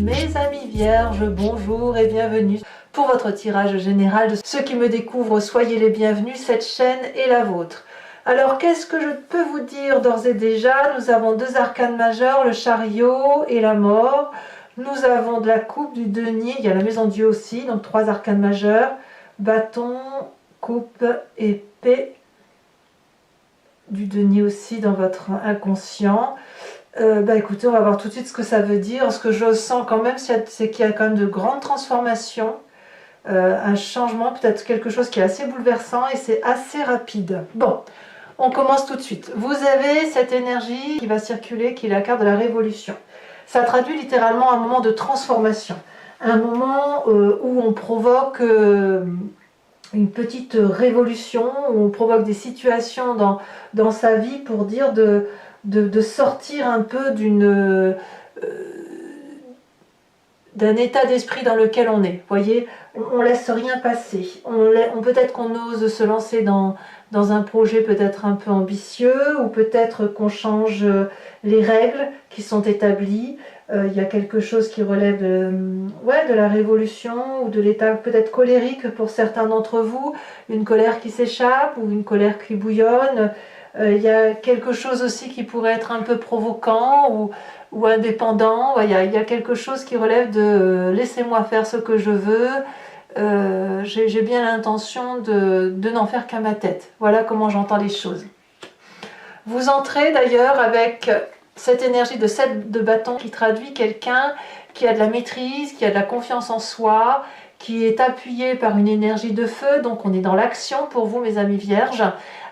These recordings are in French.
Mes amis vierges, bonjour et bienvenue pour votre tirage général. De ceux qui me découvrent, soyez les bienvenus, cette chaîne est la vôtre. Alors qu'est-ce que je peux vous dire d'ores et déjà? Nous avons deux arcanes majeurs, le chariot et la mort. Nous avons de la coupe, du denier, il y a la maison Dieu aussi, donc trois arcanes majeurs, bâton, coupe, épée, du denier aussi dans votre inconscient. Écoutez, on va voir tout de suite ce que ça veut dire. Ce que je sens quand même, c'est qu'il y a quand même de grandes transformations, un changement, peut-être quelque chose qui est assez bouleversant et c'est assez rapide. Bon, on commence tout de suite. Vous avez cette énergie qui va circuler, qui est la carte de la révolution. Ça traduit littéralement un moment de transformation, un moment où on provoque une petite révolution, où on provoque des situations dans sa vie pour dire de sortir un peu d'un état d'esprit dans lequel on est. Vous voyez, on laisse rien passer. Peut-être qu'on ose se lancer dans un projet peut-être un peu ambitieux, ou peut-être qu'on change les règles qui sont établies. Il y a quelque chose qui relève de la révolution, ou de l'état peut-être colérique pour certains d'entre vous, une colère qui s'échappe, ou une colère qui bouillonne. Il y a quelque chose aussi qui pourrait être un peu provoquant ou indépendant. Il y a quelque chose qui relève de laissez-moi faire ce que je veux. J'ai bien l'intention de n'en faire qu'à ma tête. Voilà comment j'entends les choses. Vous entrez d'ailleurs avec cette énergie de 7 de bâton qui traduit quelqu'un qui a de la maîtrise, qui a de la confiance en soi, qui est appuyé par une énergie de feu. Donc on est dans l'action pour vous, mes amis vierges,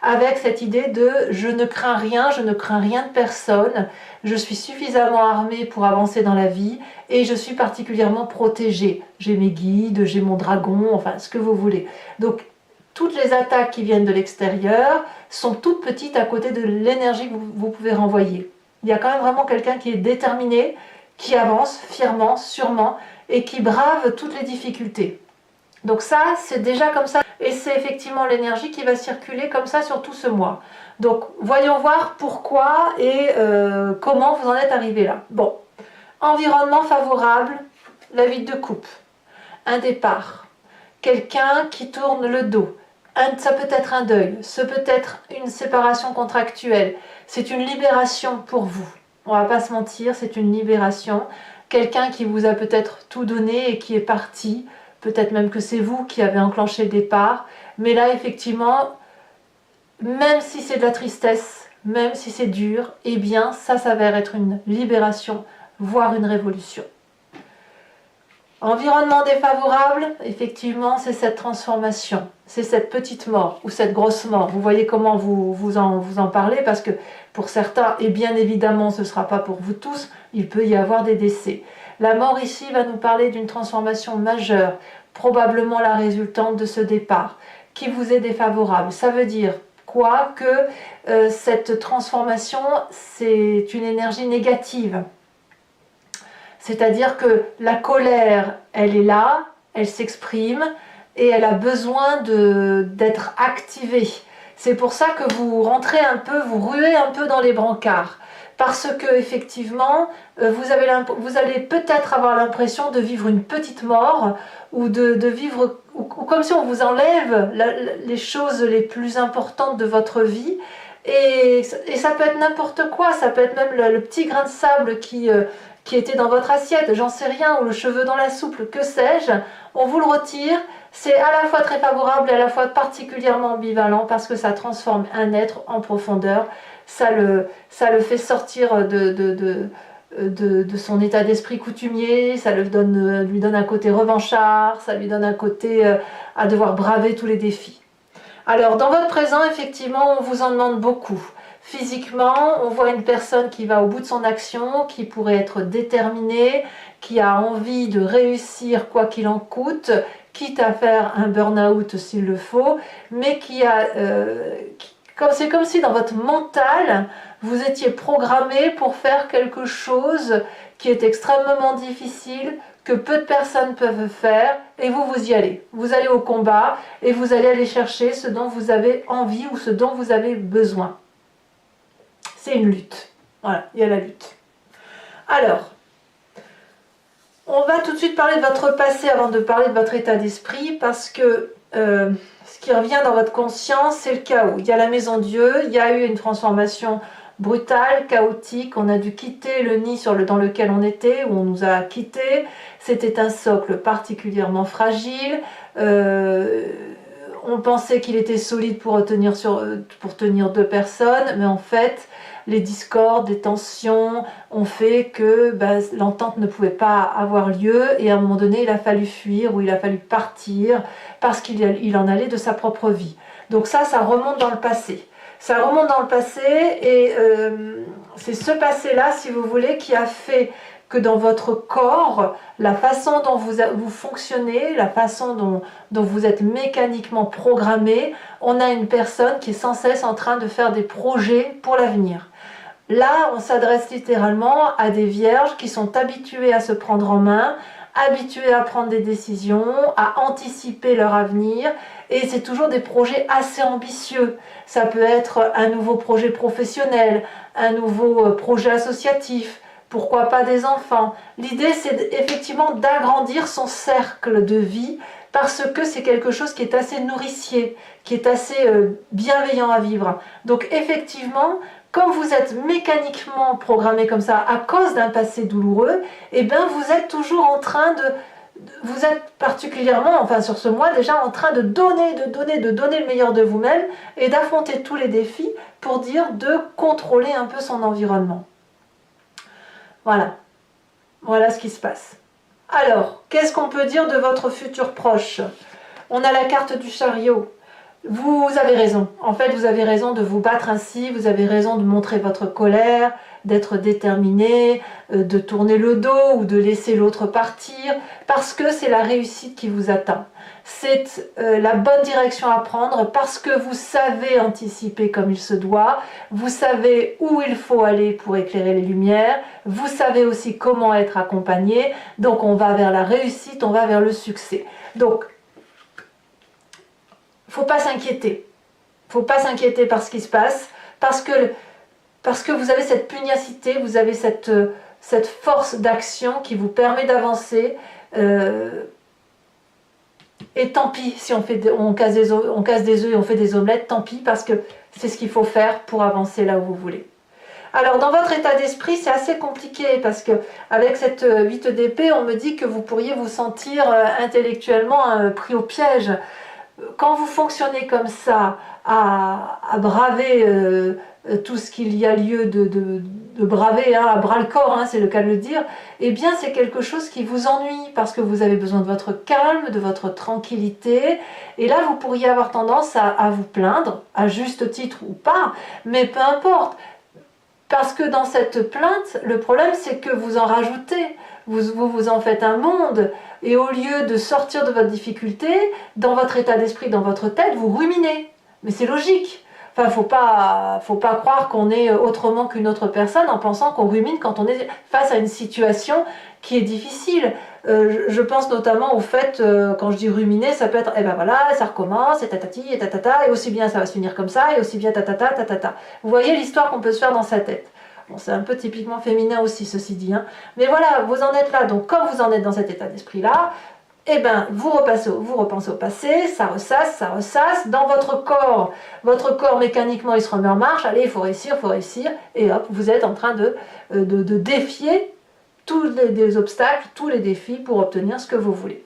avec cette idée de je ne crains rien de personne, je suis suffisamment armée pour avancer dans la vie et je suis particulièrement protégée. J'ai mes guides, j'ai mon dragon, enfin ce que vous voulez. Donc toutes les attaques qui viennent de l'extérieur sont toutes petites à côté de l'énergie que vous pouvez renvoyer. Il y a quand même vraiment quelqu'un qui est déterminé, qui avance fièrement, sûrement, et qui brave toutes les difficultés. Donc ça, c'est déjà comme ça, et c'est effectivement l'énergie qui va circuler comme ça sur tout ce mois. Donc voyons voir pourquoi et comment vous en êtes arrivé là. Bon, environnement favorable, la vie de coupe, un départ, quelqu'un qui tourne le dos, ça peut être un deuil, ça peut être une séparation contractuelle, c'est une libération pour vous. On va pas se mentir, c'est une libération. Quelqu'un qui vous a peut-être tout donné et qui est parti, peut-être même que c'est vous qui avez enclenché le départ, mais là effectivement, même si c'est de la tristesse, même si c'est dur, eh bien ça s'avère être une libération, voire une révolution. Environnement défavorable, effectivement, c'est cette transformation, c'est cette petite mort ou cette grosse mort. Vous voyez comment vous en parlez, parce que pour certains, et bien évidemment ce ne sera pas pour vous tous, il peut y avoir des décès. La mort ici va nous parler d'une transformation majeure, probablement la résultante de ce départ, qui vous est défavorable. Ça veut dire quoi? Que cette transformation, c'est une énergie négative. C'est-à-dire que la colère, elle est là, elle s'exprime et elle a besoin d'être activée. C'est pour ça que vous rentrez un peu, vous ruez un peu dans les brancards. Parce que effectivement, vous allez peut-être avoir l'impression de vivre une petite mort ou de vivre ou comme si on vous enlève les choses les plus importantes de votre vie. Et ça peut être n'importe quoi, ça peut être même le petit grain de sable qui était dans votre assiette, j'en sais rien, ou le cheveu dans la soupe, que sais-je, on vous le retire. C'est à la fois très favorable et à la fois particulièrement ambivalent parce que ça transforme un être en profondeur, ça le fait sortir de son état d'esprit coutumier, ça lui donne un côté revanchard, ça lui donne un côté à devoir braver tous les défis. Alors dans votre présent, effectivement, on vous en demande beaucoup. Physiquement, on voit une personne qui va au bout de son action, qui pourrait être déterminée, qui a envie de réussir quoi qu'il en coûte, quitte à faire un burn-out s'il le faut, mais c'est comme si dans votre mental, vous étiez programmé pour faire quelque chose qui est extrêmement difficile, que peu de personnes peuvent faire, et vous y allez. Vous allez au combat, et vous allez aller chercher ce dont vous avez envie ou ce dont vous avez besoin. C'est une lutte. Voilà, il y a la lutte. Alors, On va tout de suite parler de votre passé avant de parler de votre état d'esprit, parce que ce qui revient dans votre conscience, c'est le chaos. Il y a la maison Dieu, il y a eu une transformation brutale, chaotique, on a dû quitter le nid dans lequel on était, où on nous a quittés. C'était un socle particulièrement fragile. On pensait qu'il était solide pour tenir deux personnes, mais en fait, les discordes, les tensions ont fait que l'entente ne pouvait pas avoir lieu, et à un moment donné, il a fallu fuir ou il a fallu partir parce qu'il en allait de sa propre vie. Donc ça remonte dans le passé. Ça remonte dans le passé, et c'est ce passé-là, si vous voulez, qui a fait que dans votre corps, la façon dont vous fonctionnez, la façon dont vous êtes mécaniquement programmé, on a une personne qui est sans cesse en train de faire des projets pour l'avenir. Là, on s'adresse littéralement à des vierges qui sont habituées à se prendre en main, habituées à prendre des décisions, à anticiper leur avenir, et c'est toujours des projets assez ambitieux. Ça peut être un nouveau projet professionnel, un nouveau projet associatif, pourquoi pas des enfants. L'idée, c'est effectivement d'agrandir son cercle de vie, parce que c'est quelque chose qui est assez nourricier, qui est assez bienveillant à vivre. Donc effectivement, comme vous êtes mécaniquement programmé comme ça à cause d'un passé douloureux, eh bien vous êtes toujours en train vous êtes particulièrement, enfin sur ce mois déjà, en train de donner le meilleur de vous-même et d'affronter tous les défis pour dire de contrôler un peu son environnement. Voilà ce qui se passe. Alors, qu'est-ce qu'on peut dire de votre futur proche? On a la carte du chariot. Vous avez raison. En fait, vous avez raison de vous battre ainsi, vous avez raison de montrer votre colère, d'être déterminé, de tourner le dos ou de laisser l'autre partir, parce que c'est la réussite qui vous attend. C'est la bonne direction à prendre, parce que vous savez anticiper comme il se doit, vous savez où il faut aller pour éclairer les lumières, vous savez aussi comment être accompagné, donc on va vers la réussite, on va vers le succès. Donc, faut pas s'inquiéter. Faut pas s'inquiéter par ce qui se passe, parce que vous avez cette pugnacité, vous avez cette force d'action qui vous permet d'avancer. Et tant pis si on casse des œufs et on fait des omelettes, tant pis, parce que c'est ce qu'il faut faire pour avancer là où vous voulez. Alors dans votre état d'esprit, c'est assez compliqué, parce que avec cette 8 d'épée, on me dit que vous pourriez vous sentir intellectuellement pris au piège. Quand vous fonctionnez comme ça, à braver tout ce qu'il y a lieu de braver, à bras le corps, c'est le cas de le dire, eh bien c'est quelque chose qui vous ennuie, parce que vous avez besoin de votre calme, de votre tranquillité, et là vous pourriez avoir tendance à vous plaindre, à juste titre ou pas, mais peu importe. Parce que dans cette plainte, le problème c'est que vous en rajoutez, vous en faites un monde, et au lieu de sortir de votre difficulté, dans votre état d'esprit, dans votre tête, vous ruminez. Mais c'est logique. Enfin, faut pas croire qu'on est autrement qu'une autre personne en pensant qu'on rumine quand on est face à une situation qui est difficile. Je pense notamment au fait, quand je dis ruminer, ça peut être, eh ben voilà, ça recommence, et tatati, et tatata, et aussi bien ça va se finir comme ça, et aussi bien tatata, tatata. Vous voyez l'histoire qu'on peut se faire dans sa tête. Bon, c'est un peu typiquement féminin aussi, ceci dit. Mais voilà, vous en êtes là. Donc, comme vous en êtes dans cet état d'esprit-là, eh ben, vous repensez au passé, ça ressasse. Dans votre corps mécaniquement, il se remet en marche. Allez, il faut réussir. Et hop, vous êtes en train de défier tous les obstacles, tous les défis pour obtenir ce que vous voulez.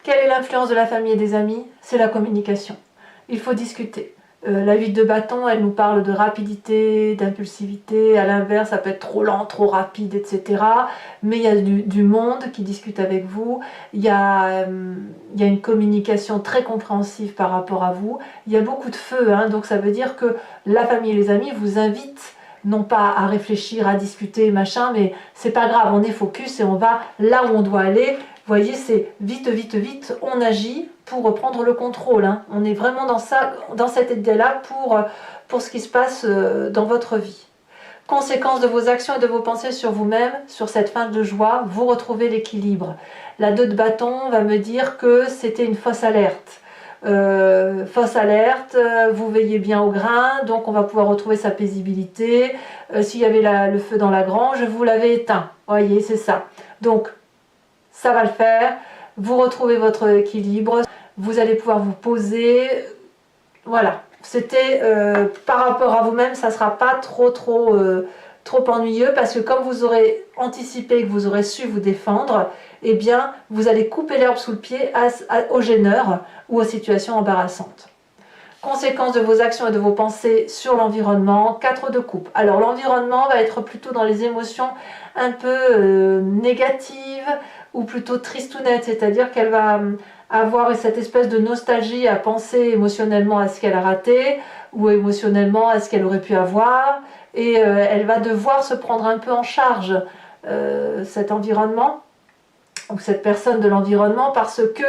Quelle est l'influence de la famille et des amis? C'est la communication. Il faut discuter. La 8 de bâton, elle nous parle de rapidité, d'impulsivité. À l'inverse, ça peut être trop lent, trop rapide, etc. Mais il y a du monde qui discute avec vous. Il y a une communication très compréhensive par rapport à vous. Il y a beaucoup de feu, donc ça veut dire que la famille et les amis vous invitent non pas à réfléchir, à discuter, machin, mais c'est pas grave, on est focus et on va là où on doit aller. Vous voyez, c'est vite, on agit pour reprendre le contrôle. On est vraiment dans cette idée-là pour ce qui se passe dans votre vie. Conséquence de vos actions et de vos pensées sur vous-même, sur cette fin de joie, vous retrouvez l'équilibre. La 2 de bâton va me dire que c'était une fausse alerte. Vous veillez bien au grain, donc on va pouvoir retrouver sa paisibilité. S'il y avait le feu dans la grange, vous l'avez éteint. Vous voyez, c'est ça. Donc, ça va le faire. Vous retrouvez votre équilibre. Vous allez pouvoir vous poser. Voilà. C'était par rapport à vous-même, ça ne sera pas trop ennuyeux parce que comme vous aurez anticipé, que vous aurez su vous défendre, eh bien, vous allez couper l'herbe sous le pied aux gêneurs ou aux situations embarrassantes. Conséquences de vos actions et de vos pensées sur l'environnement, 4 de coupe. Alors l'environnement va être plutôt dans les émotions un peu négatives ou plutôt tristounettes, c'est-à-dire qu'elle va avoir cette espèce de nostalgie à penser émotionnellement à ce qu'elle a raté ou émotionnellement à ce qu'elle aurait pu avoir et elle va devoir se prendre un peu en charge cet environnement ou cette personne de l'environnement parce que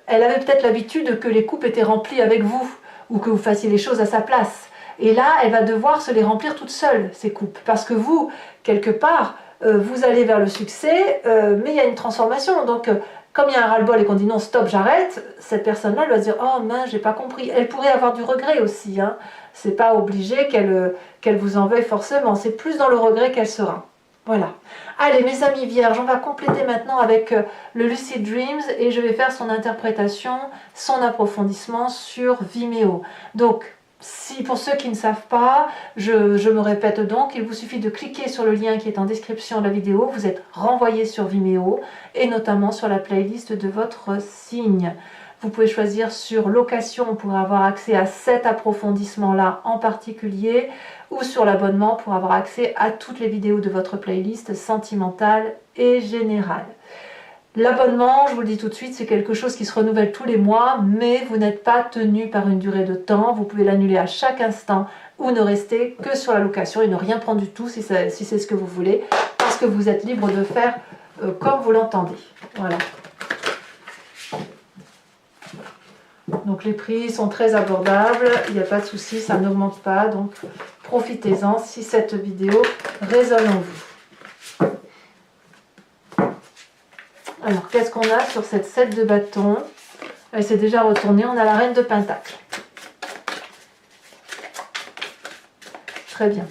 elle avait peut-être l'habitude que les coupes étaient remplies avec vous ou que vous fassiez les choses à sa place. Et là, elle va devoir se les remplir toute seule, ces coupes. Parce que vous, quelque part, vous allez vers le succès, mais il y a une transformation. Donc, comme il y a un ras-le-bol et qu'on dit non, stop, j'arrête, cette personne-là, elle va se dire, oh mince, j'ai pas compris. Elle pourrait avoir du regret aussi. Hein. C'est pas obligé qu'elle vous en veuille forcément. C'est plus dans le regret qu'elle sera. Voilà. Allez, mes amis vierges, on va compléter maintenant avec le Lucid Dreams et je vais faire son interprétation, son approfondissement sur Vimeo. Donc, si pour ceux qui ne savent pas, je me répète donc, il vous suffit de cliquer sur le lien qui est en description de la vidéo, vous êtes renvoyé sur Vimeo et notamment sur la playlist de votre signe. Vous pouvez choisir sur location pour avoir accès à cet approfondissement-là en particulier ou sur l'abonnement pour avoir accès à toutes les vidéos de votre playlist sentimentale et générale. L'abonnement, je vous le dis tout de suite, c'est quelque chose qui se renouvelle tous les mois, mais vous n'êtes pas tenu par une durée de temps. Vous pouvez l'annuler à chaque instant ou ne rester que sur la location et ne rien prendre du tout si c'est ce que vous voulez, parce que vous êtes libre de faire comme vous l'entendez. Voilà. Donc les prix sont très abordables, il n'y a pas de souci, ça n'augmente pas, donc profitez-en si cette vidéo résonne en vous. Alors qu'est-ce qu'on a sur cette 7 de bâton? Elle s'est déjà retournée, on a la reine de pentacle. Très bien.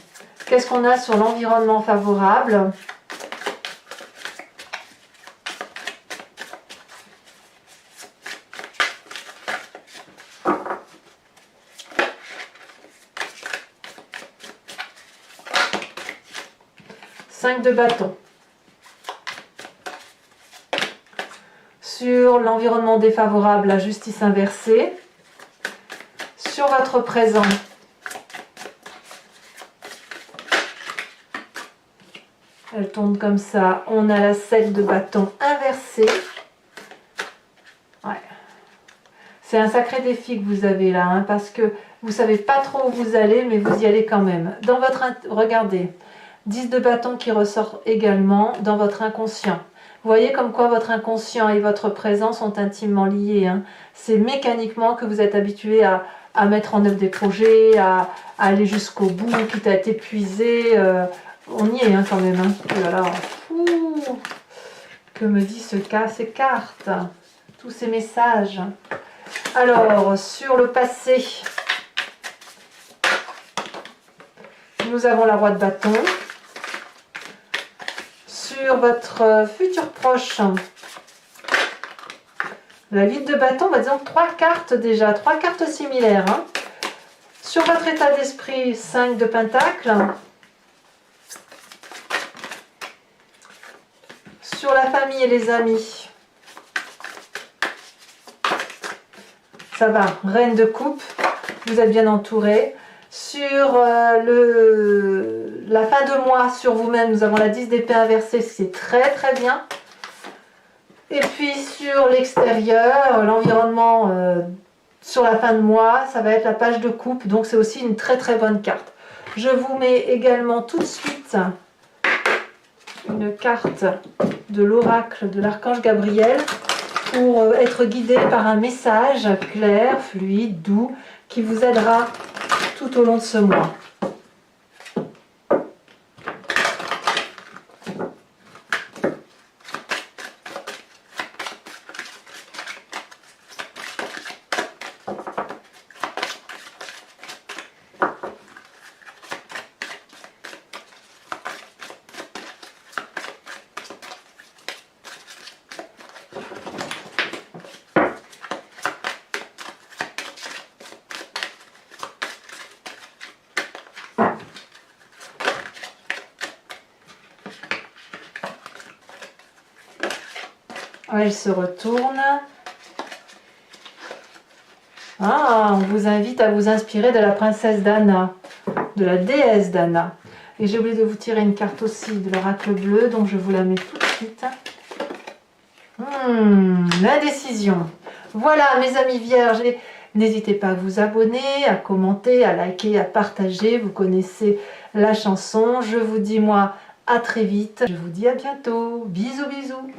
Qu'est-ce qu'on a sur l'environnement favorable? De bâton. Sur l'environnement défavorable, la justice inversée. Sur votre présent, elle tourne comme ça. On a la 7 de bâton inversée. Ouais. C'est un sacré défi que vous avez là, hein, parce que vous savez pas trop où vous allez, mais vous y allez quand même. Dans votre... Regardez. 10 de bâton qui ressort également dans votre inconscient. Vous voyez comme quoi votre inconscient et votre présent sont intimement liés. Hein. C'est mécaniquement que vous êtes habitué à mettre en œuvre des projets, à aller jusqu'au bout, quitte à être épuisé. On y est hein, quand même. Hein. Oh là là. Ouh. Que me dit ces cartes, tous ces messages. Alors, sur le passé, nous avons la roi de bâton. Sur votre futur proche, la 8 de bâton, bah disons 3 cartes déjà, 3 cartes similaires. Hein. Sur votre état d'esprit, 5 de pentacle. Sur la famille et les amis, ça va, reine de coupe, vous êtes bien entouré. Sur la fin de mois, sur vous-même, nous avons la 10 d'épée inversée, c'est très très bien. Et puis sur l'extérieur, l'environnement sur la fin de mois, ça va être la page de coupe, donc c'est aussi une très très bonne carte. Je vous mets également tout de suite une carte de l'oracle de l'archange Gabriel pour être guidé par un message clair, fluide, doux, qui vous aidera tout au long de ce mois. Elle se retourne. Ah, on vous invite à vous inspirer de la princesse Dana, de la déesse Dana. Et j'ai oublié de vous tirer une carte aussi de l'oracle bleu, donc je vous la mets tout de suite. L'indécision. Voilà, mes amis vierges, n'hésitez pas à vous abonner, à commenter, à liker, à partager. Vous connaissez la chanson. Je vous dis, moi, à très vite. Je vous dis à bientôt. Bisous, bisous.